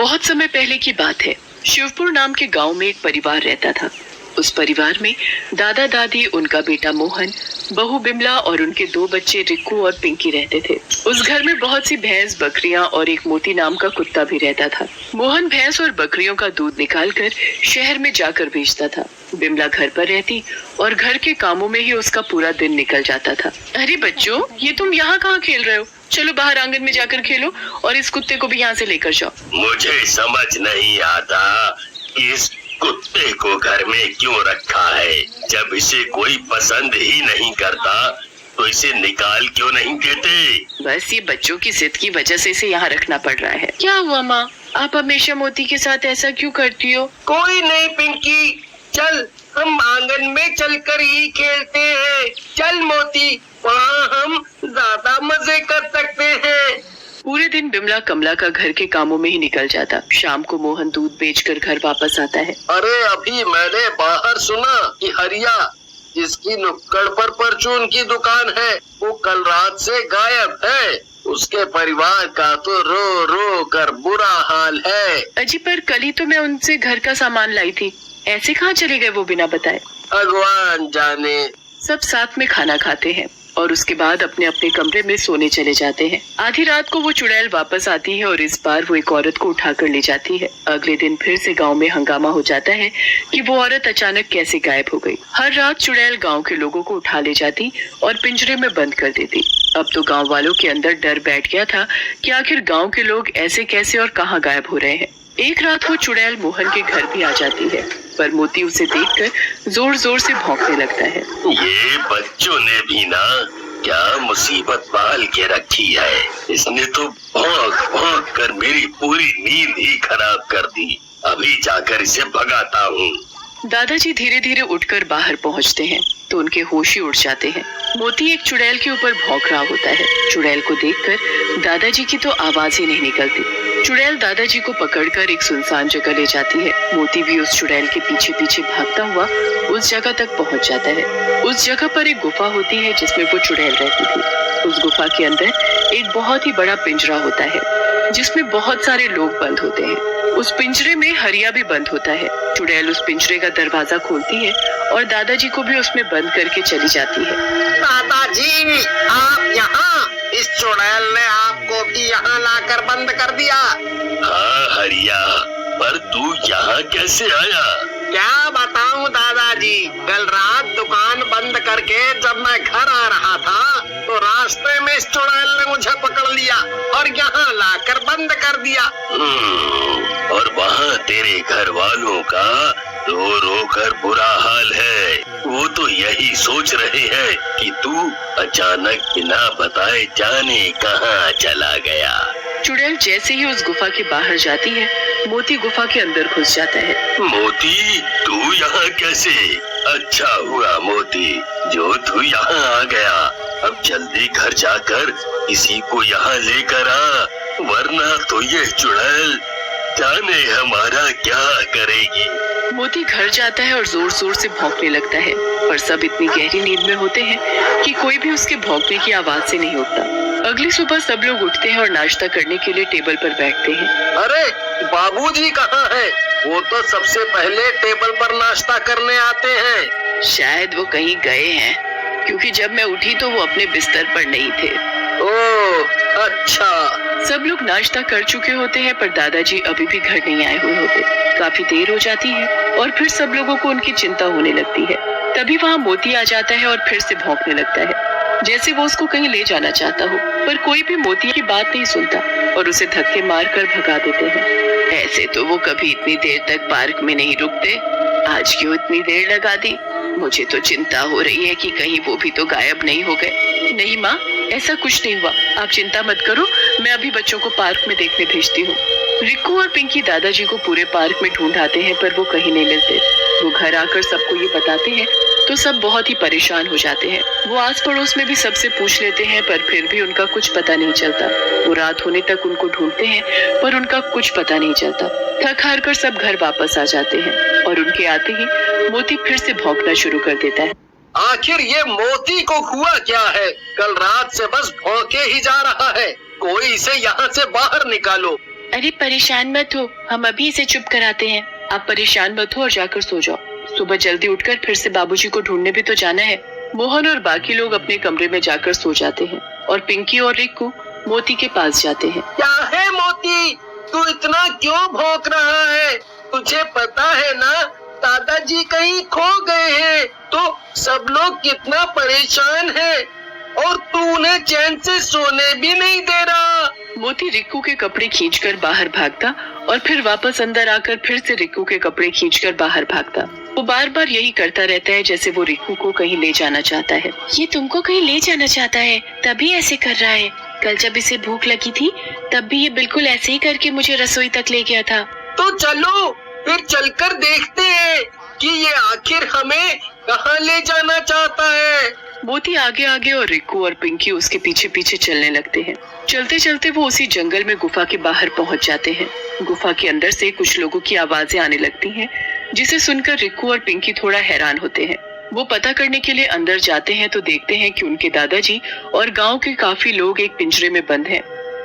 बहुत समय पहले की बात है। शिवपुर नाम के गांव में एक परिवार रहता था। उस परिवार में दादा दादी, उनका बेटा मोहन, बहू बिमला और उनके 2 बच्चे रिक्कू और पिंकी रहते थे। उस घर में बहुत सी भैंस, बकरियां और एक मोती नाम का कुत्ता भी रहता था। मोहन भैंस और बकरियों का दूध निकालकर शहर में जाकर बेचता था। बिमला घर पर रहती और घर के कामों में ही उसका पूरा दिन निकल जाता था। अरे बच्चों, ये तुम यहाँ कहाँ खेल रहे हो? चलो बाहर आंगन में जाकर खेलो और इस कुत्ते को भी यहाँ से लेकर जाओ। मुझे समझ नहीं आता इस कुत्ते को घर में क्यों रखा है। जब इसे कोई पसंद ही नहीं करता तो इसे निकाल क्यों नहीं देते? बस ये बच्चों की जिद की वजह से इसे यहाँ रखना पड़ रहा है। क्या हुआ माँ, आप हमेशा मोती के साथ ऐसा क्यों करती हो? कोई नहीं पिंकी, चल हम आंगन में चलकर ही खेलते हैं। चल मोती, वहाँ हम ज्यादा मजे कर सकते हैं। पूरे दिन बिमला कमला का घर के कामों में ही निकल जाता। शाम को मोहन दूध बेचकर घर वापस आता है। अरे अभी मैंने बाहर सुना कि हरिया, जिसकी नुक्कड़ पर परचून की दुकान है, वो कल रात से गायब है। उसके परिवार का तो रो रो कर बुरा हाल है। अजी, पर कल ही तो मैं उनसे घर का सामान लाई थी। ऐसे कहाँ चले गए वो बिना बताए? भगवान जाने। सब साथ में खाना खाते हैं और उसके बाद अपने अपने कमरे में सोने चले जाते हैं। आधी रात को वो चुड़ैल वापस आती है और इस बार वो एक औरत को उठाकर ले जाती है। अगले दिन फिर से गांव में हंगामा हो जाता है कि वो औरत अचानक कैसे गायब हो गई। हर रात चुड़ैल गांव के लोगों को उठा ले जाती और पिंजरे में बंद कर देती। अब तो गांव वालों के अंदर डर बैठ गया था कि आखिर गांव के लोग ऐसे कैसे और कहाँ गायब हो रहे हैं। एक रात वो चुड़ैल मोहन के घर भी आ जाती है, पर मोती उसे देखकर जोर जोर से भौंकने लगता है। ये बच्चों ने भी ना क्या मुसीबत पाल के रखी है। इसने तो भौंक भौंक कर मेरी पूरी नींद ही खराब कर दी। अभी जाकर इसे भगाता हूँ। दादाजी धीरे धीरे उठकर बाहर पहुँचते हैं तो उनके होश ही उड़ जाते हैं। मोती एक चुड़ैल के ऊपर भौंक रहा होता है। चुड़ैल को देखकर दादाजी की तो आवाज ही नहीं निकलती। चुड़ैल दादाजी को पकड़कर एक सुनसान जगह ले जाती है। मोती भी उस चुड़ैल के पीछे पीछे भागता हुआ उस जगह तक पहुंच जाता है। उस जगह पर एक गुफा होती है जिसमें वो चुड़ैल रहती थी। उस गुफा के अंदर एक बहुत ही बड़ा पिंजरा होता है जिसमें बहुत सारे लोग बंद होते हैं। उस पिंजरे में हरिया भी बंद होता है। चुड़ैल उस पिंजरे का दरवाजा खोलती है और दादाजी को भी उसमें बंद करके चली जाती है। दादाजी, आप यहाँ? इस चुड़ैल ने आपको भी यहाँ लाकर बंद कर दिया? हाँ हरिया, पर तू यहाँ कैसे आया? क्या बताऊं दादाजी, कल रात दुकान बंद करके जब मैं घर आ रहा था तो रास्ते में इस चुड़ैल ने मुझे पकड़ लिया और यहाँ लाकर बंद कर दिया। और वहाँ तेरे घर वालों का रो रो कर बुरा हाल है। वो तो यही सोच रहे हैं कि तू अचानक बिना बताए जाने कहाँ चला गया। चुड़ैल जैसे ही उस गुफा के बाहर जाती है, मोती गुफा के अंदर घुस जाता है। मोती, तू यहाँ कैसे? अच्छा हुआ मोती जो तू यहाँ आ गया। अब जल्दी घर जाकर किसी को यहाँ लेकर आ, वरना तो ये चुड़ैल जाने हमारा क्या करेगी। मोती घर जाता है और जोर जोर से भौंकने लगता है, पर सब इतनी गहरी नींद में होते हैं कि कोई भी उसके भौंकने की आवाज से नहीं उठता। अगली सुबह सब लोग उठते हैं और नाश्ता करने के लिए टेबल पर बैठते हैं। अरे बाबूजी कहाँ है? वो तो सबसे पहले टेबल पर नाश्ता करने आते हैं। शायद वो कहीं गए हैं, क्योंकि जब मैं उठी तो वो अपने बिस्तर पर नहीं थे। ओह अच्छा। सब लोग नाश्ता कर चुके होते हैं, पर दादाजी अभी भी घर नहीं आए हुए होते। काफी देर हो जाती है और फिर सब लोगों को उनकी चिंता होने लगती है। तभी वहाँ मोती आ जाता है और फिर से भौंकने लगता है, जैसे वो उसको कहीं ले जाना चाहता हो, पर कोई भी मोती की बात नहीं सुनता और उसे धक्के मारकर भगा देते हैं। ऐसे तो वो कभी इतनी देर तक पार्क में नहीं रुकते, आज क्यों इतनी देर लगा दी? मुझे तो चिंता हो रही है कि कहीं वो भी तो गायब नहीं हो गए। नहीं माँ, ऐसा कुछ नहीं हुआ, आप चिंता मत करो, मैं अभी बच्चों को पार्क में देखने भेजती हूँ। रिक्कू और पिंकी दादाजी को पूरे पार्क में ढूंढ आते हैं, पर वो कहीं नहीं मिलते। वो घर आकर सबको ये बताते हैं तो सब बहुत ही परेशान हो जाते हैं। वो आस पड़ोस में भी सबसे पूछ लेते हैं, पर फिर भी उनका कुछ पता नहीं चलता। वो रात होने तक उनको ढूंढते हैं, पर उनका कुछ पता नहीं चलता। थक हार कर सब घर वापस आ जाते हैं और उनके आते ही मोती फिर से भौंकना शुरू कर देता है। आखिर ये मोती को हुआ क्या है? कल रात से बस भौंके ही जा रहा है। कोई इसे यहाँ से बाहर निकालो। अरे परेशान मत हो, हम अभी इसे चुप कराते हैं। आप परेशान मत हो और जाकर सो जाओ। सुबह जल्दी उठकर फिर से बाबूजी को ढूंढने भी तो जाना है। मोहन और बाकी लोग अपने कमरे में जाकर सो जाते हैं और पिंकी और रिक्कू मोती के पास जाते हैं। क्या है मोती, तू इतना क्यों भौंक रहा है? तुझे पता है ना दादाजी कहीं खो गए हैं, तो सब लोग कितना परेशान है और तू उन्हें चैन से सोने भी नहीं दे रहा। मोती रिक्कू के कपड़े खींचकर बाहर भागता और फिर वापस अंदर आकर फिर से रिक्कू के कपड़े खींचकर बाहर भागता। वो बार बार यही करता रहता है, जैसे वो रिक्कू को कहीं ले जाना चाहता है। ये तुमको कहीं ले जाना चाहता है, तभी ऐसे कर रहा है। कल जब इसे भूख लगी थी तब भी ये बिल्कुल ऐसे ही करके मुझे रसोई तक ले गया था। तो चलो फिर चलकर देखते हैं कि ये आखिर हमें कहाँ ले जाना चाहता है। मोती आगे आगे और रिक्कू और पिंकी उसके पीछे पीछे चलने लगते हैं। चलते चलते वो उसी जंगल में गुफा के बाहर पहुंच जाते हैं। गुफा के अंदर से कुछ लोगों की आवाजें आने लगती हैं, जिसे सुनकर रिक्कू और पिंकी थोड़ा हैरान होते हैं। वो पता करने के लिए अंदर जाते हैं तो देखते हैं कि उनके दादाजी और गांव के काफी लोग एक पिंजरे में बंद हैं,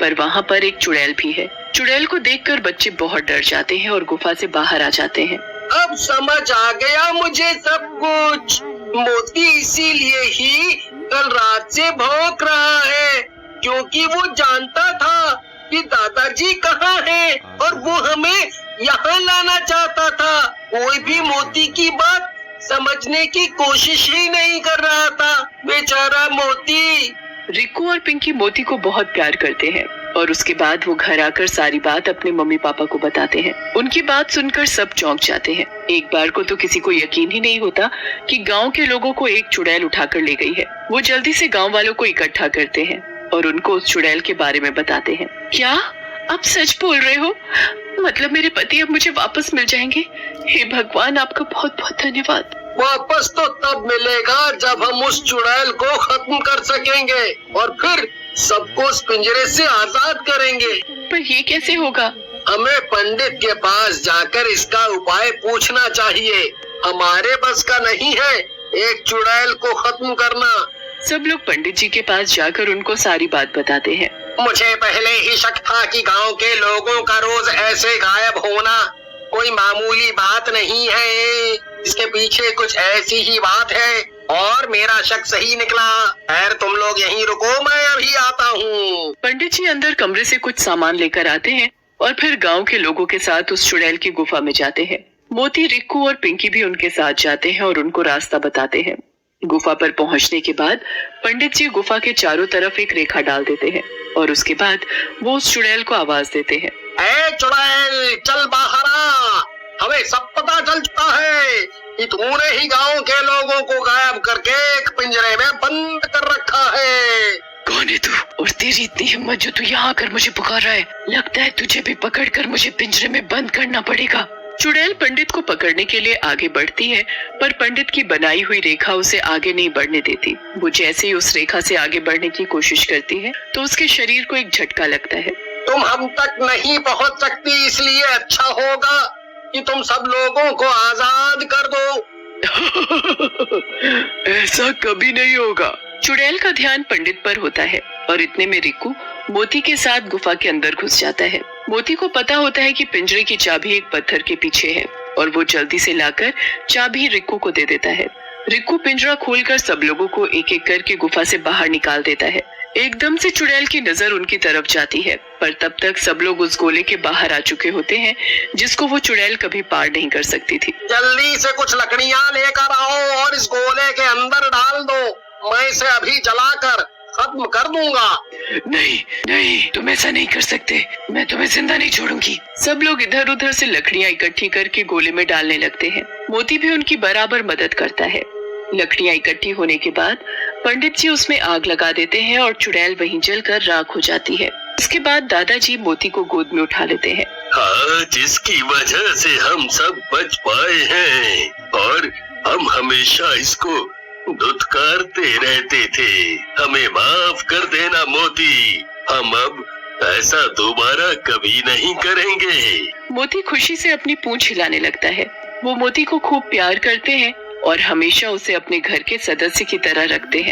पर वहाँ पर एक चुड़ैल भी है। चुड़ैल को देखकर बच्चे बहुत डर जाते हैं और गुफा से बाहर आ जाते हैं। अब समझ आ गया मुझे सब कुछ। मोती इसीलिए ही कल रात से भौंक रहा है, क्योंकि वो जानता था कि दादाजी कहाँ हैं और वो हमें यहाँ लाना चाहता था। कोई भी मोती की बात समझने की कोशिश ही नहीं कर रहा था, बेचारा मोती। रिक्कू और पिंकी मोती को बहुत प्यार करते हैं और उसके बाद वो घर आकर सारी बात अपने मम्मी पापा को बताते हैं। उनकी बात सुनकर सब चौंक जाते हैं। एक बार को तो किसी को यकीन ही नहीं होता कि गांव के लोगों को एक चुड़ैल उठाकर ले गई है। वो जल्दी से गांव वालों को इकट्ठा करते हैं और उनको उस चुड़ैल के बारे में बताते हैं। क्या आप सच बोल रहे हो? मतलब मेरे पति अब मुझे वापस मिल जाएंगे? हे भगवान, आपका बहुत बहुत धन्यवाद। वापस तो तब मिलेगा जब हम उस चुड़ैल को खत्म कर सकेंगे और फिर सबको उस पिंजरे से आजाद करेंगे। पर ये कैसे होगा? हमें पंडित के पास जाकर इसका उपाय पूछना चाहिए। हमारे बस का नहीं है एक चुड़ैल को खत्म करना। सब लोग पंडित जी के पास जाकर उनको सारी बात बताते हैं। मुझे पहले ही शक था कि गांव के लोगों का रोज ऐसे गायब होना कोई मामूली बात नहीं है, इसके पीछे कुछ ऐसी ही बात है और मेरा शक सही निकला। खैर तुम लोग यहीं रुको, मैं अभी आता हूँ। पंडित जी अंदर कमरे से कुछ सामान लेकर आते हैं और फिर गांव के लोगों के साथ उस चुड़ैल की गुफा में जाते हैं। मोती, रिक्कू और पिंकी भी उनके साथ जाते हैं और उनको रास्ता बताते हैं। गुफा पर पहुंचने के बाद पंडित जी गुफा के चारों तरफ एक रेखा डाल देते हैं और उसके बाद वो उस चुड़ैल को आवाज देते हैं। ए चुड़ैल, चल बाहर आ। हमें सब पता चल चुका है कि तूने ही गांव के लोगों को गायब करके एक पिंजरे में बंद कर रखा है। कौन है तू और तेरी इतनी हिम्मत जो तू यहाँ आकर मुझे पुकार रहा है? लगता है तुझे भी पकड़कर मुझे पिंजरे में बंद करना पड़ेगा। चुड़ैल पंडित को पकड़ने के लिए आगे बढ़ती है, पर पंडित की बनाई हुई रेखा उसे आगे नहीं बढ़ने देती। वो जैसे ही उस रेखा से आगे बढ़ने की कोशिश करती है तो उसके शरीर को एक झटका लगता है। तुम हम तक नहीं पहुंच सकती, इसलिए अच्छा होगा कि तुम सब लोगों को आजाद कर दो। ऐसा कभी नहीं होगा। चुड़ैल का ध्यान पंडित पर होता है और इतने में रिक्कू मोती के साथ गुफा के अंदर घुस जाता है। मोती को पता होता है कि पिंजरे की चाबी एक पत्थर के पीछे है और वो जल्दी से लाकर चाबी रिक्कू को दे देता है। रिक्कू पिंजरा खोलकर सब लोगों को एक एक करके गुफा से बाहर निकाल देता है। एकदम से चुड़ैल की नजर उनकी तरफ जाती है, पर तब तक सब लोग उस गोले के बाहर आ चुके होते हैं जिसको वो चुड़ैल कभी पार नहीं कर सकती थी। जल्दी से कुछ लकड़ियां लेकर आओ और इस गोले के अंदर डाल दो। मैं इसे अभी जलाकर खत्म कर दूंगा। नहीं नहीं, तुम ऐसा नहीं कर सकते, मैं तुम्हें जिंदा नहीं छोड़ूंगी। सब लोग इधर उधर से लकड़ियां इकट्ठी करके गोले में डालने लगते हैं। मोती भी उनकी बराबर मदद करता है। लकड़ियां इकट्ठी होने के बाद पंडित जी उसमें आग लगा देते हैं और चुड़ैल वहीं जलकर राख हो जाती है। इसके बाद दादाजी मोती को गोद में उठा लेते हैं। हाँ, जिसकी वजह से हम सब बच पाए हैं और हम हमेशा इसको धुतकारते रहते थे। हमें माफ कर देना मोती, हम अब ऐसा दोबारा कभी नहीं करेंगे। मोती खुशी से अपनी पूंछ हिलाने लगता है। वो मोती को खूब प्यार करते हैं और हमेशा उसे अपने घर के सदस्य की तरह रखते हैं।